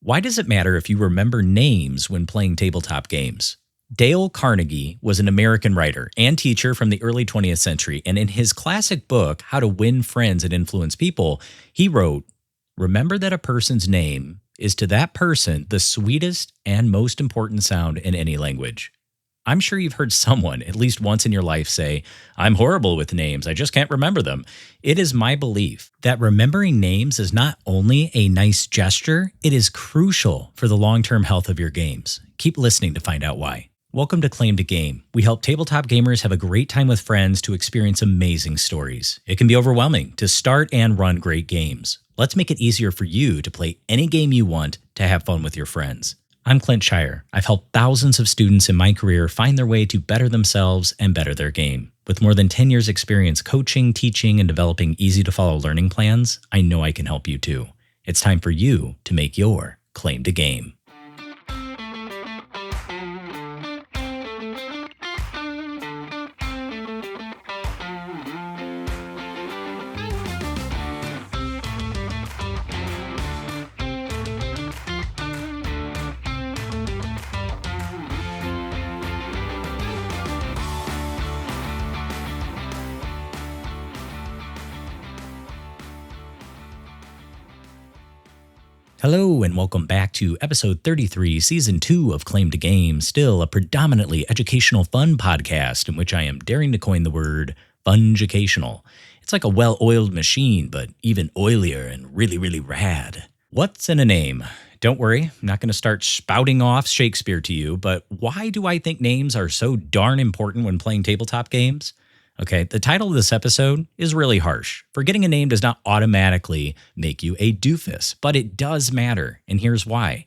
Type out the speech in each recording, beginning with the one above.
Why does it matter if you remember names when playing tabletop games? Dale Carnegie was an American writer and teacher from the early 20th century, and in his classic book, How to Win Friends and Influence People, he wrote, "Remember that a person's name is to that person the sweetest and most important sound in any language." I'm sure you've heard someone at least once in your life say, "I'm horrible with names, I just can't remember them." It is my belief that remembering names is not only a nice gesture, it is crucial for the long-term health of your games. Keep listening to find out why. Welcome to Claim to Game. We help tabletop gamers have a great time with friends to experience amazing stories. It can be overwhelming to start and run great games. Let's make it easier for you to play any game you want to have fun with your friends. I'm Clint.scheirer. I've helped thousands of students in my career find their way to better themselves and better their game. With more than 10 years experience coaching, teaching, and developing easy-to-follow learning plans, I know I can help you too. It's time for you to make your claim to game. Hello and welcome back to episode 33, season 2 of Claim to Game, still a predominantly educational fun podcast in which I am daring to coin the word fungicational. It's like a well-oiled machine, but even oilier and really, really rad. What's in a name? Don't worry, I'm not going to start spouting off Shakespeare to you, but why do I think names are so darn important when playing tabletop games? Okay, the title of this episode is really harsh. Forgetting a name does not automatically make you a doofus, but it does matter, and here's why.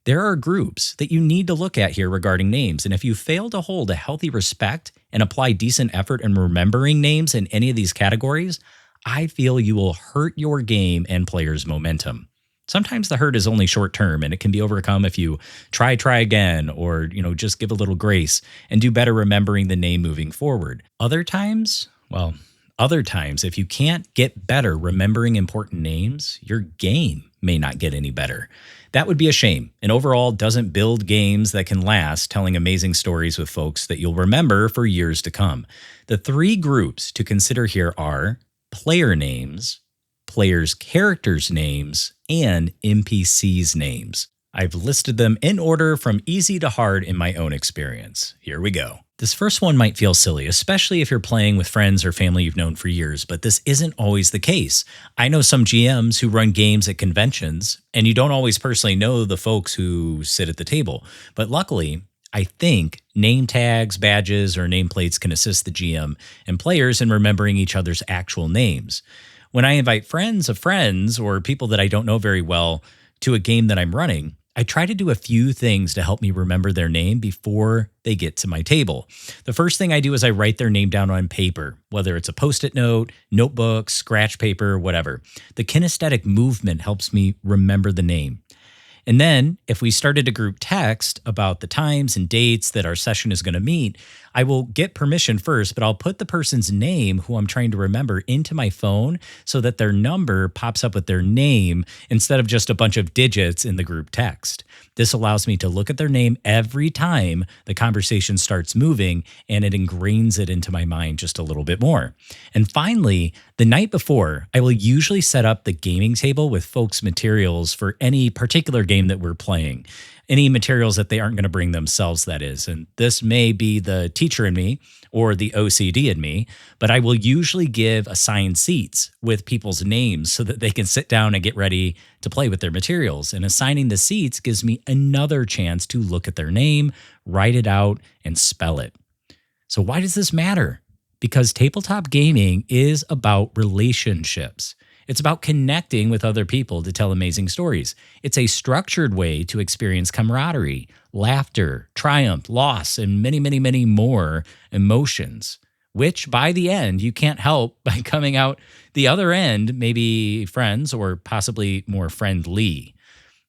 There are groups that you need to look at here regarding names, and if you fail to hold a healthy respect and apply decent effort in remembering names in any of these categories, I feel you will hurt your game and players' momentum. Sometimes the hurt is only short term and it can be overcome if you try again or, just give a little grace and do better remembering the name moving forward. Other times, if you can't get better remembering important names, your game may not get any better. That would be a shame and overall doesn't build games that can last telling amazing stories with folks that you'll remember for years to come. The three groups to consider here are player names, players' characters' names, and NPCs' names. I've listed them in order from easy to hard in my own experience. Here we go. This first one might feel silly, especially if you're playing with friends or family you've known for years, but this isn't always the case. I know some GMs who run games at conventions, and you don't always personally know the folks who sit at the table. But luckily, I think name tags, badges, or nameplates can assist the GM and players in remembering each other's actual names. When I invite friends of friends or people that I don't know very well to a game that I'm running, I try to do a few things to help me remember their name before they get to my table. The first thing I do is I write their name down on paper, whether it's a Post-it note, notebook, scratch paper, whatever. The kinesthetic movement helps me remember the name. And then if we started a group text about the times and dates that our session is going to meet, I will get permission first, but I'll put the person's name who I'm trying to remember into my phone so that their number pops up with their name instead of just a bunch of digits in the group text. This allows me to look at their name every time the conversation starts moving, and it ingrains it into my mind just a little bit more. And finally, the night before, I will usually set up the gaming table with folks' materials for any particular game that we're playing. Any materials that they aren't going to bring themselves, that is. And this may be the teacher in me or the OCD in me, but I will usually give assigned seats with people's names so that they can sit down and get ready to play with their materials. And assigning the seats gives me another chance to look at their name, write it out, and spell it. So why does this matter? Because tabletop gaming is about relationships. It's about connecting with other people to tell amazing stories. It's a structured way to experience camaraderie, laughter, triumph, loss, and many, many, many more emotions, which by the end, you can't help by coming out the other end, maybe friends or possibly more friendly.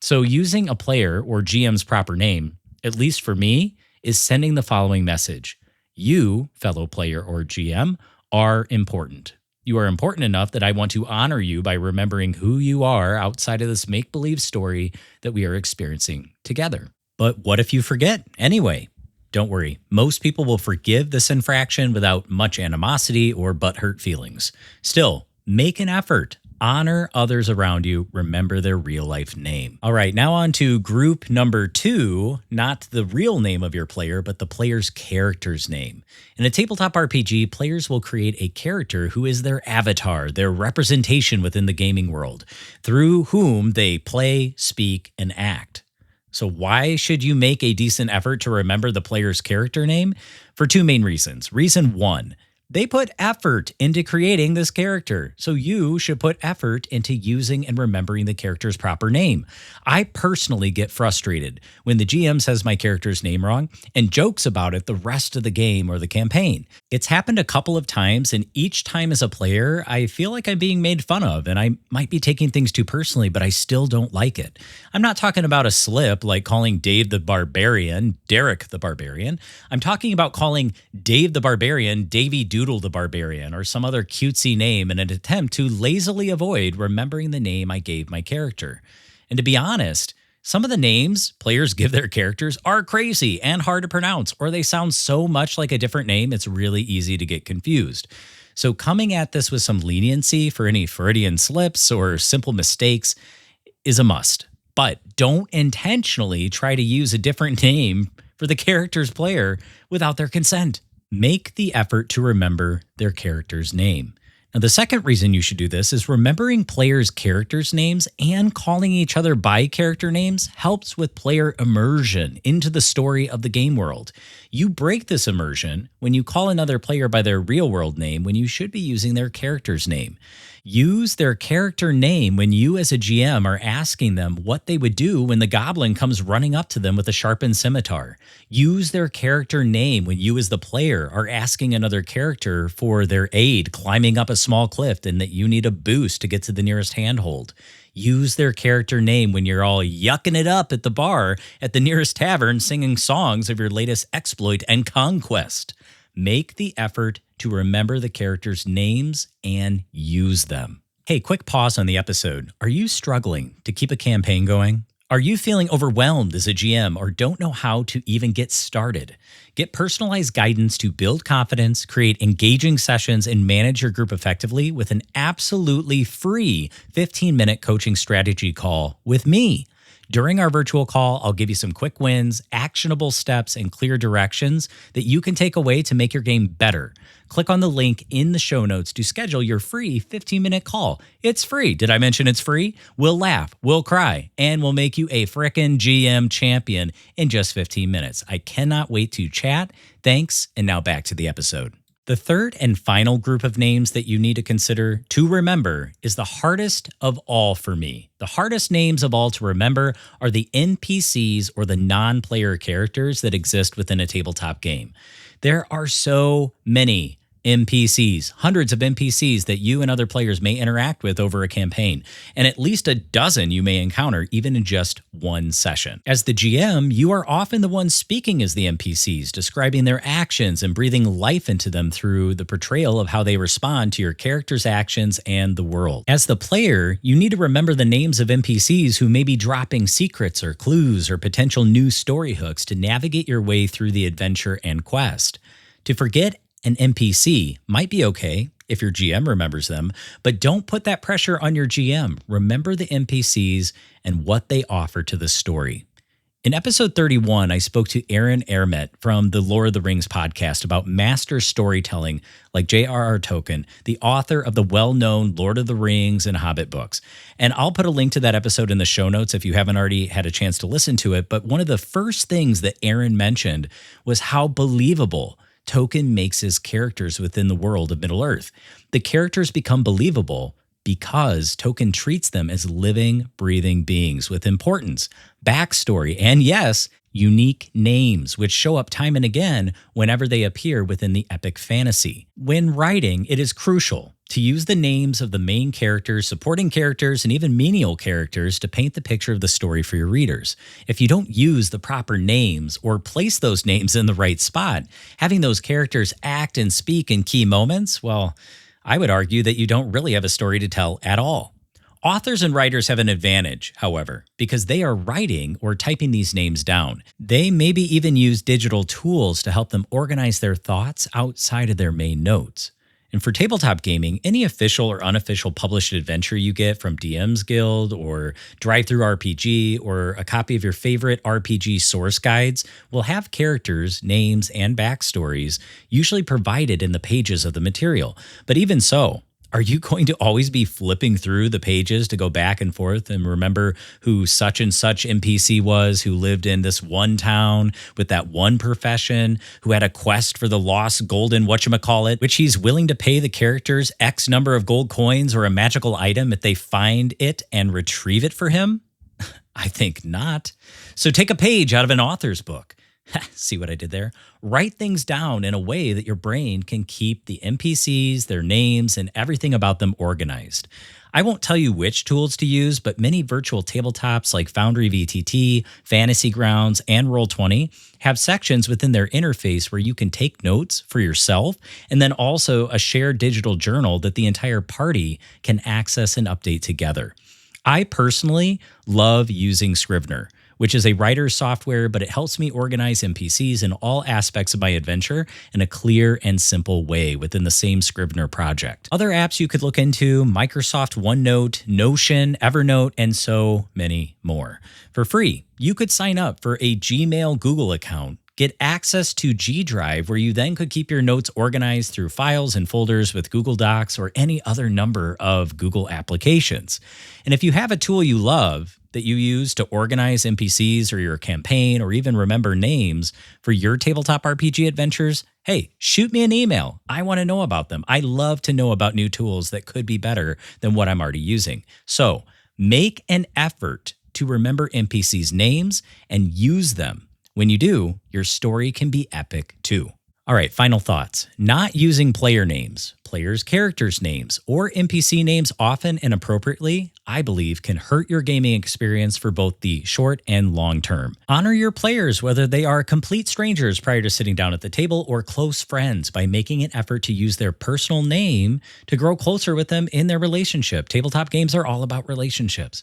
So using a player or GM's proper name, at least for me, is sending the following message. You, fellow player or GM, are important. You are important enough that I want to honor you by remembering who you are outside of this make believe story that we are experiencing together. But what if you forget anyway? Don't worry, most people will forgive this infraction without much animosity or butthurt feelings. Still, make an effort. Honor others around you. Remember their real life name. All right, now on to group number 2, not the real name of your player, but the player's character's name. In a tabletop RPG, players will create a character who is their avatar, their representation within the gaming world, through whom they play, speak, and act. So why should you make a decent effort to remember the player's character name? For 2 main reasons. Reason 1, they put effort into creating this character, so you should put effort into using and remembering the character's proper name. I personally get frustrated when the GM says my character's name wrong and jokes about it the rest of the game or the campaign. It's happened a couple of times, and each time as a player, I feel like I'm being made fun of, and I might be taking things too personally, but I still don't like it. I'm not talking about a slip like calling Dave the Barbarian Derek the Barbarian. I'm talking about calling Dave the Barbarian Davy Doodle the Barbarian or some other cutesy name in an attempt to lazily avoid remembering the name I gave my character. And to be honest, some of the names players give their characters are crazy and hard to pronounce, or they sound so much like a different name, it's really easy to get confused. So coming at this with some leniency for any Freudian slips or simple mistakes is a must. But don't intentionally try to use a different name for the character's player without their consent. Make the effort to remember their character's name. Now, the second reason you should do this is remembering players' characters' names and calling each other by character names helps with player immersion into the story of the game world. You break this immersion when you call another player by their real world name when you should be using their character's name. Use their character name when you as a GM are asking them what they would do when the goblin comes running up to them with a sharpened scimitar. Use their character name when you as the player are asking another character for their aid climbing up a small cliff and that you need a boost to get to the nearest handhold. Use their character name when you're all yucking it up at the bar at the nearest tavern singing songs of your latest exploit and conquest. Make the effort to remember the characters' names and use them. Hey, quick pause on the episode. Are you struggling to keep a campaign going? Are you feeling overwhelmed as a GM or don't know how to even get started? Get personalized guidance to build confidence, create engaging sessions, and manage your group effectively with an absolutely free 15-minute coaching strategy call with me. During our virtual call, I'll give you some quick wins, actionable steps, and clear directions that you can take away to make your game better. Click on the link in the show notes to schedule your free 15-minute call. It's free. Did I mention it's free? We'll laugh, we'll cry, and we'll make you a frickin' GM champion in just 15 minutes. I cannot wait to chat. Thanks, and now back to the episode. The third and final group of names that you need to consider to remember is the hardest of all for me. The hardest names of all to remember are the NPCs or the non-player characters that exist within a tabletop game. There are so many NPCs, hundreds of NPCs that you and other players may interact with over a campaign, and at least a dozen you may encounter even in just one session. As the GM, you are often the one speaking as the NPCs, describing their actions and breathing life into them through the portrayal of how they respond to your character's actions and the world. As the player, you need to remember the names of NPCs who may be dropping secrets or clues or potential new story hooks to navigate your way through the adventure and quest. To forget an NPC might be okay if your GM remembers them, but don't put that pressure on your GM. Remember the NPCs and what they offer to the story. In episode 31, I spoke to Aaron Ermet from the Lord of the Rings podcast about master storytelling like J.R.R. Tolkien, the author of the well-known Lord of the Rings and Hobbit books. And I'll put a link to that episode in the show notes if you haven't already had a chance to listen to it. But one of the first things that Aaron mentioned was how believable Tolkien makes his characters within the world of Middle-earth. The characters become believable because Tolkien treats them as living, breathing beings with importance, backstory, and yes, unique names, which show up time and again whenever they appear within the epic fantasy. When writing, it is crucial to use the names of the main characters, supporting characters, and even menial characters to paint the picture of the story for your readers. If you don't use the proper names or place those names in the right spot, having those characters act and speak in key moments, well, I would argue that you don't really have a story to tell at all. Authors and writers have an advantage, however, because they are writing or typing these names down. They maybe even use digital tools to help them organize their thoughts outside of their main notes. And for tabletop gaming, any official or unofficial published adventure you get from DM's Guild or Drive-Thru RPG or a copy of your favorite RPG source guides will have characters, names, and backstories usually provided in the pages of the material. But even so, are you going to always be flipping through the pages to go back and forth and remember who such and such NPC was, who lived in this one town with that one profession, who had a quest for the lost golden whatchamacallit, which he's willing to pay the characters X number of gold coins or a magical item if they find it and retrieve it for him? I think not. So take a page out of an author's book. See what I did there? Write things down in a way that your brain can keep the NPCs, their names, and everything about them organized. I won't tell you which tools to use, but many virtual tabletops like Foundry VTT, Fantasy Grounds, and Roll20 have sections within their interface where you can take notes for yourself, and then also a shared digital journal that the entire party can access and update together. I personally love using Scrivener, which is a writer's software, but it helps me organize NPCs in all aspects of my adventure in a clear and simple way within the same Scrivener project. Other apps you could look into: Microsoft OneNote, Notion, Evernote, and so many more. For free, you could sign up for a Gmail Google account, get access to G Drive, where you then could keep your notes organized through files and folders with Google Docs or any other number of Google applications. And if you have a tool you love that you use to organize NPCs or your campaign or even remember names for your tabletop RPG adventures, hey, shoot me an email. I want to know about them. I love to know about new tools that could be better than what I'm already using. So make an effort to remember NPCs' names and use them. When you do, your story can be epic too. All right, final thoughts. Not using player names, players' characters' names, or NPC names often and appropriately, I believe, can hurt your gaming experience for both the short and long term. Honor your players, whether they are complete strangers prior to sitting down at the table or close friends, by making an effort to use their personal name to grow closer with them in their relationship. Tabletop games are all about relationships.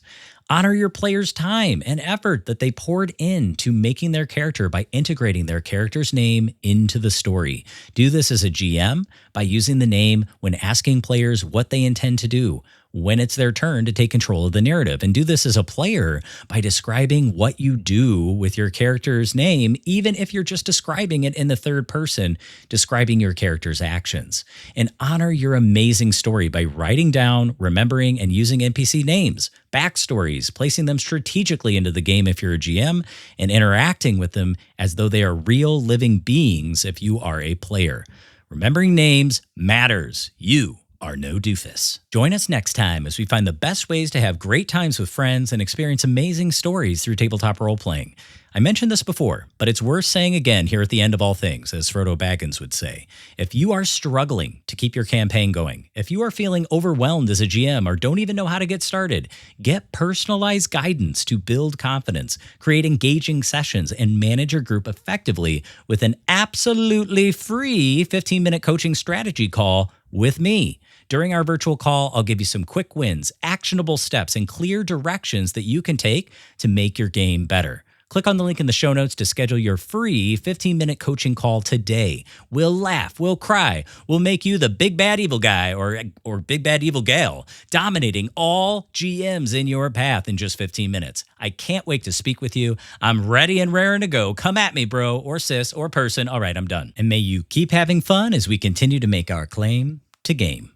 Honor your players' time and effort that they poured into making their character by integrating their character's name into the story. Do this as a GM by using the name when asking players what they intend to do when it's their turn to take control of the narrative. And do this as a player by describing what you do with your character's name, even if you're just describing it in the third person, describing your character's actions. And honor your amazing story by writing down, remembering, and using NPC names, backstories, placing them strategically into the game if you're a GM, and interacting with them as though they are real living beings if you are a player. Remembering names matters. You are no doofus. Join us next time as we find the best ways to have great times with friends and experience amazing stories through tabletop role-playing. I mentioned this before, but it's worth saying again here at the end of all things, as Frodo Baggins would say. If you are struggling to keep your campaign going, if you are feeling overwhelmed as a GM or don't even know how to get started, get personalized guidance to build confidence, create engaging sessions, and manage your group effectively with an absolutely free 15-minute coaching strategy call with me. During our virtual call, I'll give you some quick wins, actionable steps, and clear directions that you can take to make your game better. Click on the link in the show notes to schedule your free 15-minute coaching call today. We'll laugh, we'll cry, we'll make you the big bad evil guy or big bad evil gal, dominating all GMs in your path in just 15 minutes. I can't wait to speak with you. I'm ready and raring to go. Come at me, bro, or sis, or person. All right, I'm done. And may you keep having fun as we continue to make our claim to game.